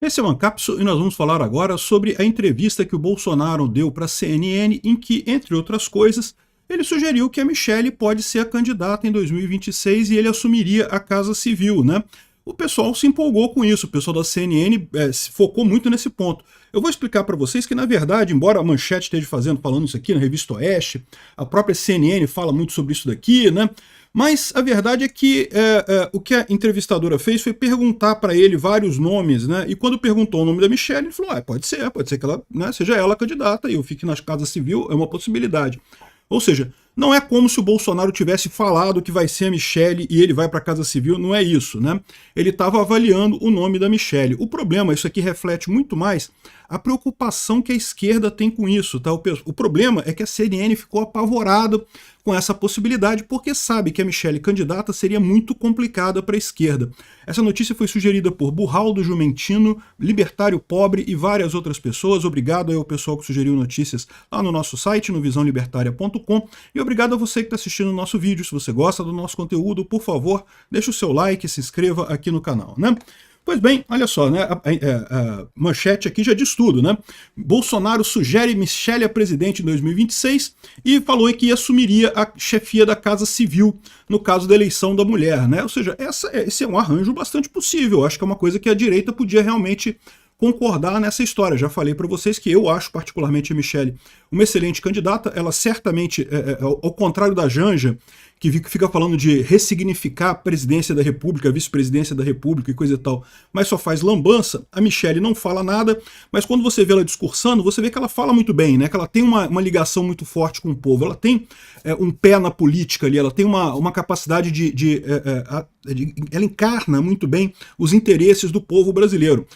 Esse é o Ancapso e nós vamos falar agora sobre a entrevista que o Bolsonaro deu para a CNN, em que, entre outras coisas, ele sugeriu que a Michelle pode ser a candidata em 2026 e ele assumiria a Casa Civil, né? O pessoal se empolgou com isso, o pessoal da CNN se focou muito nesse ponto. Eu vou explicar para vocês que, na verdade, embora a Manchete esteja falando isso aqui na Revista Oeste, a própria CNN fala muito sobre isso daqui, né? Mas a verdade é que o que a entrevistadora fez foi perguntar para ele vários nomes, né? E quando perguntou o nome da Michelle, ele falou: pode ser que ela, né, seja ela a candidata e eu fique na Casa Civil, é uma possibilidade. Ou seja, não é como se o Bolsonaro tivesse falado que vai ser a Michelle e ele vai para a Casa Civil, não é isso, né? Ele estava avaliando o nome da Michelle. O problema, isso aqui reflete muito mais a preocupação que a esquerda tem com isso, tá? O problema é que a CNN ficou apavorada com essa possibilidade, porque sabe que a Michelle candidata seria muito complicada para a esquerda. Essa notícia foi sugerida por Burraldo Jumentino, Libertário Pobre e várias outras pessoas. Obrigado ao pessoal que sugeriu notícias lá no nosso site, no visãolibertaria.com, e obrigado a você que está assistindo o nosso vídeo. Se você gosta do nosso conteúdo, por favor, deixe o seu like e se inscreva aqui no canal, né? Pois bem, olha só, né? A manchete aqui já diz tudo, né? Bolsonaro sugere Michelle a presidente em 2026 e falou que assumiria a chefia da Casa Civil no caso da eleição da mulher, né? Ou seja, esse é um arranjo bastante possível. Acho que é uma coisa que a direita podia realmente concordar nessa história. Já falei para vocês que eu acho particularmente a Michelle uma excelente candidata. Ela certamente, ao contrário da Janja, que fica falando de ressignificar a presidência da República, a vice-presidência da República e coisa e tal, mas só faz lambança. A Michelle não fala nada, mas quando você vê ela discursando, você vê que ela fala muito bem, né? Que ela tem uma ligação muito forte com o povo, ela tem um pé na política ali, ela tem uma capacidade ela encarna muito bem os interesses do povo brasileiro.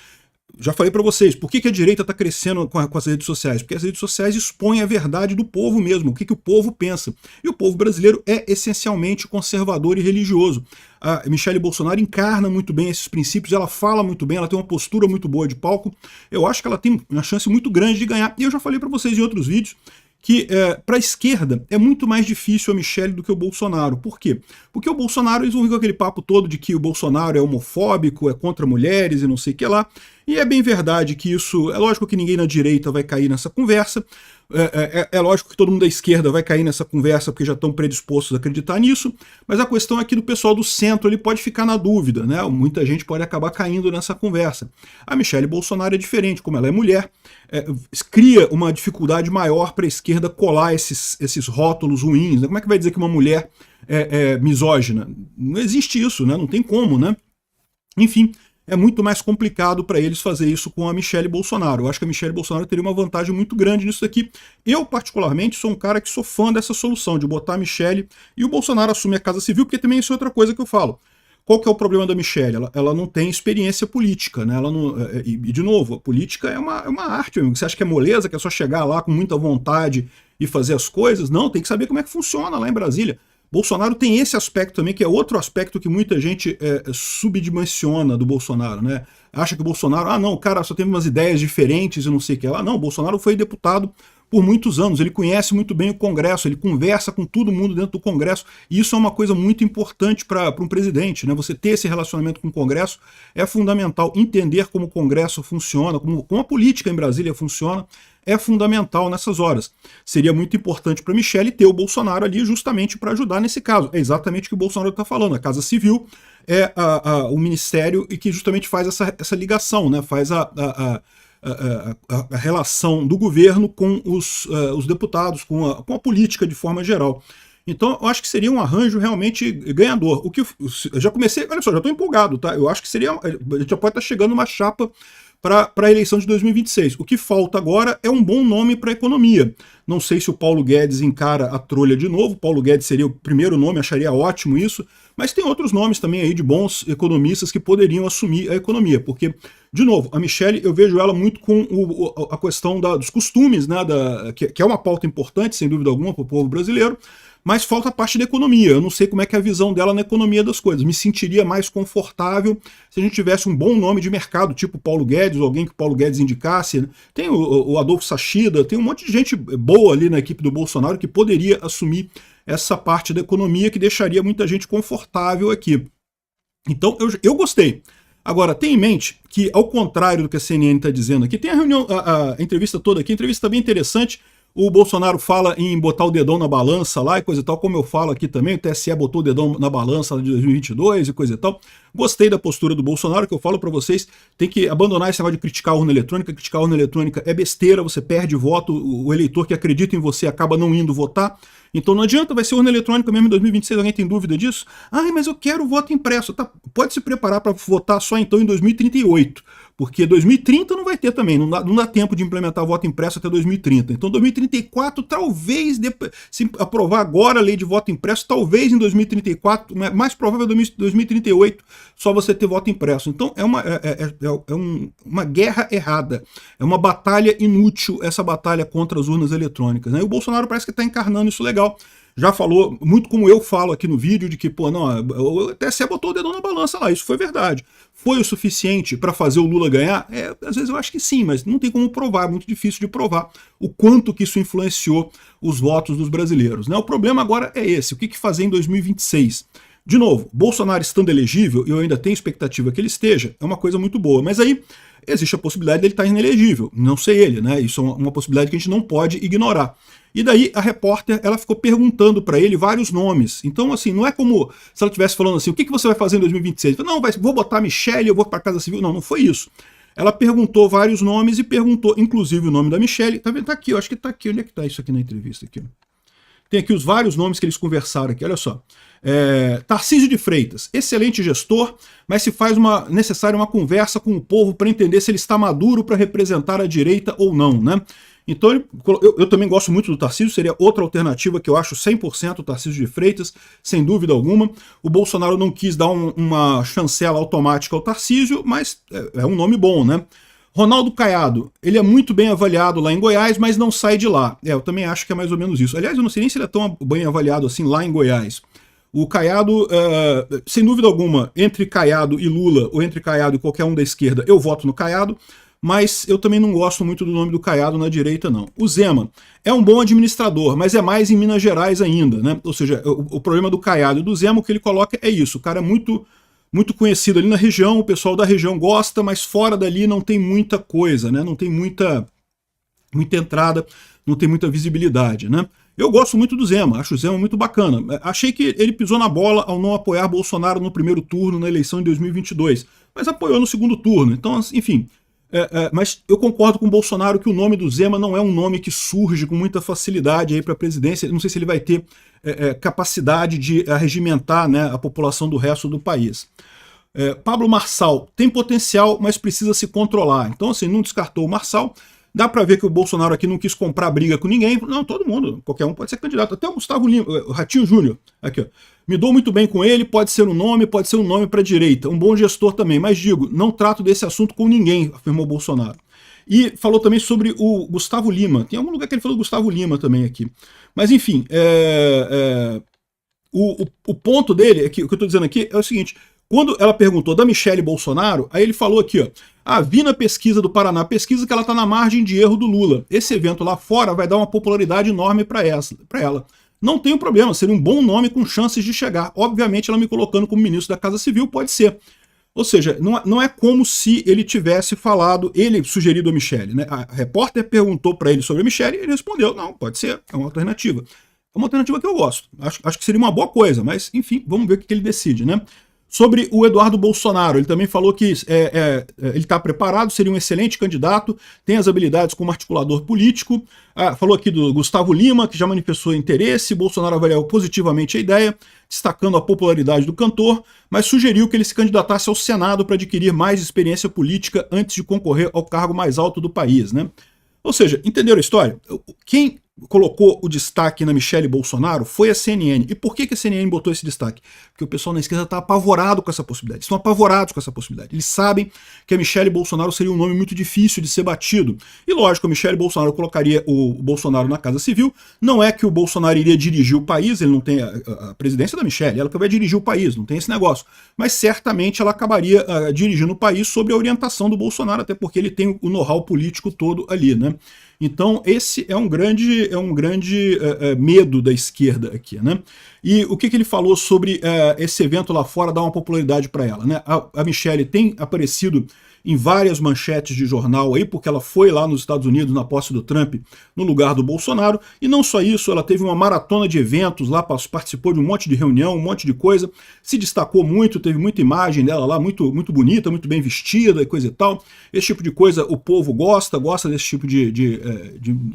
Já falei para vocês, por que a direita está crescendo com as redes sociais? Porque as redes sociais expõem a verdade do povo mesmo, o que o povo pensa. E o povo brasileiro é essencialmente conservador e religioso. A Michelle Bolsonaro encarna muito bem esses princípios, ela fala muito bem, ela tem uma postura muito boa de palco. Eu acho que ela tem uma chance muito grande de ganhar. E eu já falei para vocês em outros vídeos que para a esquerda é muito mais difícil a Michelle do que o Bolsonaro. Por quê? Porque o Bolsonaro, eles vão vir com aquele papo todo de que o Bolsonaro é homofóbico, é contra mulheres e não sei o que lá, e é bem verdade que isso, é lógico que ninguém na direita vai cair nessa conversa, é lógico que todo mundo da esquerda vai cair nessa conversa porque já estão predispostos a acreditar nisso, mas a questão é que o pessoal do centro ele pode ficar na dúvida, né? Muita gente pode acabar caindo nessa conversa. A Michelle Bolsonaro é diferente, como ela é mulher, cria uma dificuldade maior para a esquerda colar esses rótulos ruins, né? Como é que vai dizer que uma mulher é misógina? Não existe isso, né? Não tem como, né? Enfim, é muito mais complicado para eles fazer isso com a Michelle Bolsonaro. Eu acho que a Michelle Bolsonaro teria uma vantagem muito grande nisso daqui. Eu, particularmente, sou um cara que sou fã dessa solução, de botar a Michelle e o Bolsonaro assumir a Casa Civil, porque também isso é outra coisa que eu falo. Qual que é o problema da Michelle? Ela não tem experiência política, né? Ela não, e, de novo, a política é uma arte. Você acha que é moleza, que é só chegar lá com muita vontade e fazer as coisas? Não, tem que saber como é que funciona lá em Brasília. Bolsonaro tem esse aspecto também, que é outro aspecto que muita gente subdimensiona do Bolsonaro, né? Acha que o Bolsonaro, não, o cara só tem umas ideias diferentes e não sei o que lá. Não, o Bolsonaro foi deputado por muitos anos, ele conhece muito bem o Congresso, ele conversa com todo mundo dentro do Congresso, e isso é uma coisa muito importante para um presidente, né? Você ter esse relacionamento com o Congresso é fundamental, entender como o Congresso funciona, como a política em Brasília funciona, é fundamental nessas horas. Seria muito importante para Michelle ter o Bolsonaro ali justamente para ajudar nesse caso. É exatamente o que o Bolsonaro está falando. A Casa Civil é o ministério e que justamente faz essa ligação, né? Faz a relação do governo com os deputados, com a política de forma geral. Então, eu acho que seria um arranjo realmente ganhador. O que eu já comecei, olha só, já estou empolgado, tá? Eu acho que seria, a gente já pode estar chegando uma chapa para a eleição de 2026. O que falta agora é um bom nome para a economia. Não sei se o Paulo Guedes encara a trolha de novo, Paulo Guedes seria o primeiro nome, acharia ótimo isso, mas tem outros nomes também aí de bons economistas que poderiam assumir a economia, porque, de novo, a Michelle, eu vejo ela muito com a questão dos costumes, né, que é uma pauta importante, sem dúvida alguma, para o povo brasileiro, mas falta a parte da economia. Eu não sei como é que é a visão dela na economia das coisas. Me sentiria mais confortável se a gente tivesse um bom nome de mercado, tipo Paulo Guedes, ou alguém que o Paulo Guedes indicasse. Tem o Adolfo Sachida, tem um monte de gente boa ali na equipe do Bolsonaro que poderia assumir essa parte da economia que deixaria muita gente confortável aqui. Então, eu gostei. Agora, tenha em mente que, ao contrário do que a CNN está dizendo aqui, tem a reunião, a entrevista toda aqui, a entrevista bem interessante. O Bolsonaro fala em botar o dedão na balança lá e coisa e tal, como eu falo aqui também, o TSE botou o dedão na balança de 2022 e coisa e tal. Gostei da postura do Bolsonaro, que eu falo para vocês, tem que abandonar esse negócio de criticar a urna eletrônica. Criticar a urna eletrônica é besteira, você perde voto, o eleitor que acredita em você acaba não indo votar. Então não adianta, vai ser urna eletrônica mesmo em 2026, alguém tem dúvida disso? Ah, mas eu quero voto impresso. Tá, pode se preparar para votar só então em 2038, porque 2030 não vai ter também, não dá tempo de implementar voto impresso até 2030. Então 2034, talvez, se aprovar agora a lei de voto impresso, talvez em 2034, mais provável é 2038, só você ter voto impresso. Então é uma guerra errada, é uma batalha inútil essa batalha contra as urnas eletrônicas, né? E o Bolsonaro parece que está encarnando isso legal. Já falou, muito como eu falo aqui no vídeo, de que, pô, não, o TSE botou o dedão na balança lá, isso foi verdade. Foi o suficiente para fazer o Lula ganhar? Às vezes eu acho que sim, mas não tem como provar, é muito difícil de provar o quanto que isso influenciou os votos dos brasileiros, né? O problema agora é esse, o que fazer em 2026? De novo, Bolsonaro estando elegível, e eu ainda tenho expectativa que ele esteja, é uma coisa muito boa, mas aí existe a possibilidade dele estar inelegível, não ser ele, né? Isso é uma possibilidade que a gente não pode ignorar. E daí a repórter, ela ficou perguntando para ele vários nomes. Então, assim, não é como se ela estivesse falando assim, o que você vai fazer em 2026? Não, vou botar a Michelle, eu vou para a Casa Civil. Não, não foi isso. Ela perguntou vários nomes e perguntou, inclusive, o nome da Michelle. Tá vendo? Tá aqui, eu acho que tá aqui. Onde é que tá isso aqui na entrevista? Aqui. Tem aqui os vários nomes que eles conversaram aqui, olha só. Tarcísio de Freitas, excelente gestor, mas se faz necessária uma conversa com o povo para entender se ele está maduro para representar a direita ou não, né? Então eu também gosto muito do Tarcísio, seria outra alternativa que eu acho 100% o Tarcísio de Freitas, sem dúvida alguma. O Bolsonaro não quis dar uma chancela automática ao Tarcísio, mas é um nome bom, né? Ronaldo Caiado, ele é muito bem avaliado lá em Goiás, mas não sai de lá. Eu também acho que é mais ou menos isso. Aliás, eu não sei nem se ele é tão bem avaliado assim lá em Goiás. O Caiado, sem dúvida alguma, entre Caiado e Lula, ou entre Caiado e qualquer um da esquerda, eu voto no Caiado, mas eu também não gosto muito do nome do Caiado na direita, não. O Zema é um bom administrador, mas é mais em Minas Gerais ainda, né? Ou seja, o problema do Caiado e do Zema, o que ele coloca é isso, o cara é muito conhecido ali na região, o pessoal da região gosta, mas fora dali não tem muita coisa, né? Não tem muita entrada, não tem muita visibilidade, né? Eu gosto muito do Zema, acho o Zema muito bacana. Achei que ele pisou na bola ao não apoiar Bolsonaro no primeiro turno na eleição de 2022, mas apoiou no segundo turno. Então, enfim, mas eu concordo com o Bolsonaro que o nome do Zema não é um nome que surge com muita facilidade aí para a presidência. Não sei se ele vai ter capacidade de arregimentar, né, a população do resto do país. Pablo Marçal tem potencial, mas precisa se controlar. Então, assim, não descartou o Marçal. Dá para ver que o Bolsonaro aqui não quis comprar briga com ninguém. Não, todo mundo, qualquer um pode ser candidato. Até o Gustavo Lima, o Ratinho Júnior, aqui, ó. Me dou muito bem com ele, pode ser um nome para a direita. Um bom gestor também, mas digo, não trato desse assunto com ninguém, afirmou Bolsonaro. E falou também sobre o Gustavo Lima. Tem algum lugar que ele falou do Gustavo Lima também aqui. Mas enfim, o ponto dele, o que eu estou dizendo aqui, é o seguinte. Quando ela perguntou da Michelle Bolsonaro, aí ele falou aqui, ó, vi na pesquisa do Paraná, pesquisa que ela está na margem de erro do Lula. Esse evento lá fora vai dar uma popularidade enorme para ela. Não tem problema, seria um bom nome com chances de chegar. Obviamente, ela me colocando como ministro da Casa Civil, pode ser. Ou seja, não é como se ele tivesse falado, ele sugerido a Michelle, né? A repórter perguntou para ele sobre a Michelle e ele respondeu, não, pode ser, é uma alternativa. É uma alternativa que eu gosto. Acho que seria uma boa coisa, mas enfim, vamos ver o que ele decide, né? Sobre o Eduardo Bolsonaro, ele também falou que ele está preparado, seria um excelente candidato, tem as habilidades como articulador político. Falou aqui do Gustavo Lima, que já manifestou interesse, Bolsonaro avaliou positivamente a ideia, destacando a popularidade do cantor, mas sugeriu que ele se candidatasse ao Senado para adquirir mais experiência política antes de concorrer ao cargo mais alto do país, né? Ou seja, entenderam a história? Quem colocou o destaque na Michelle Bolsonaro foi a CNN. E por que a CNN botou esse destaque? Porque o pessoal na esquerda está apavorado com essa possibilidade. Estão apavorados com essa possibilidade. Eles sabem que a Michelle Bolsonaro seria um nome muito difícil de ser batido. E lógico, a Michelle Bolsonaro colocaria o Bolsonaro na Casa Civil. Não é que o Bolsonaro iria dirigir o país, ele não tem a presidência da Michelle, ela que vai dirigir o país, não tem esse negócio. Mas certamente ela acabaria dirigindo o país sob a orientação do Bolsonaro, até porque ele tem o know-how político todo ali, né? Então esse é um grande medo da esquerda aqui, né? E o que ele falou sobre esse evento lá fora dar uma popularidade para ela, né? A Michelle tem aparecido em várias manchetes de jornal aí, porque ela foi lá nos Estados Unidos na posse do Trump no lugar do Bolsonaro, e não só isso, ela teve uma maratona de eventos lá, participou de um monte de reunião, um monte de coisa, se destacou muito, teve muita imagem dela lá, muito bonita, muito bem vestida e coisa e tal. Esse tipo de coisa o povo gosta desse tipo de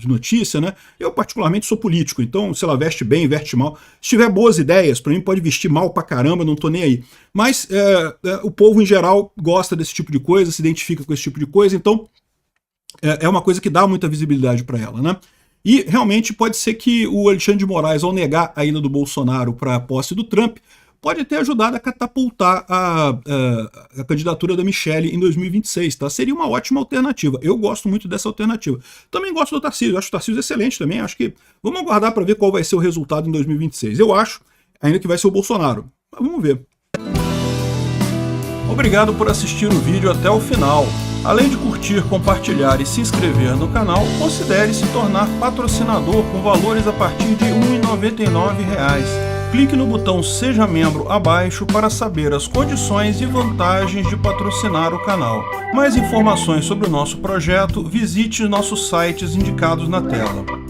notícia, né? Eu particularmente sou político, então se ela veste bem, veste mal, se tiver boas ideias, para mim pode vestir mal pra caramba, não tô nem aí. Mas o povo em geral gosta desse tipo de coisa, se identifica com esse tipo de coisa, então é uma coisa que dá muita visibilidade para ela, né? E realmente pode ser que o Alexandre de Moraes, ao negar a ida do Bolsonaro para a posse do Trump, pode ter ajudado a catapultar a candidatura da Michelle em 2026, tá? Seria uma ótima alternativa. Eu gosto muito dessa alternativa. Também gosto do Tarcísio, acho o Tarcísio excelente também, acho que vamos aguardar para ver qual vai ser o resultado em 2026. Eu acho ainda que vai ser o Bolsonaro, mas vamos ver. Obrigado por assistir o vídeo até o final. Além de curtir, compartilhar e se inscrever no canal, considere se tornar patrocinador com valores a partir de R$ 1,99. Clique no botão Seja Membro abaixo para saber as condições e vantagens de patrocinar o canal. Mais informações sobre o nosso projeto, visite nossos sites indicados na tela.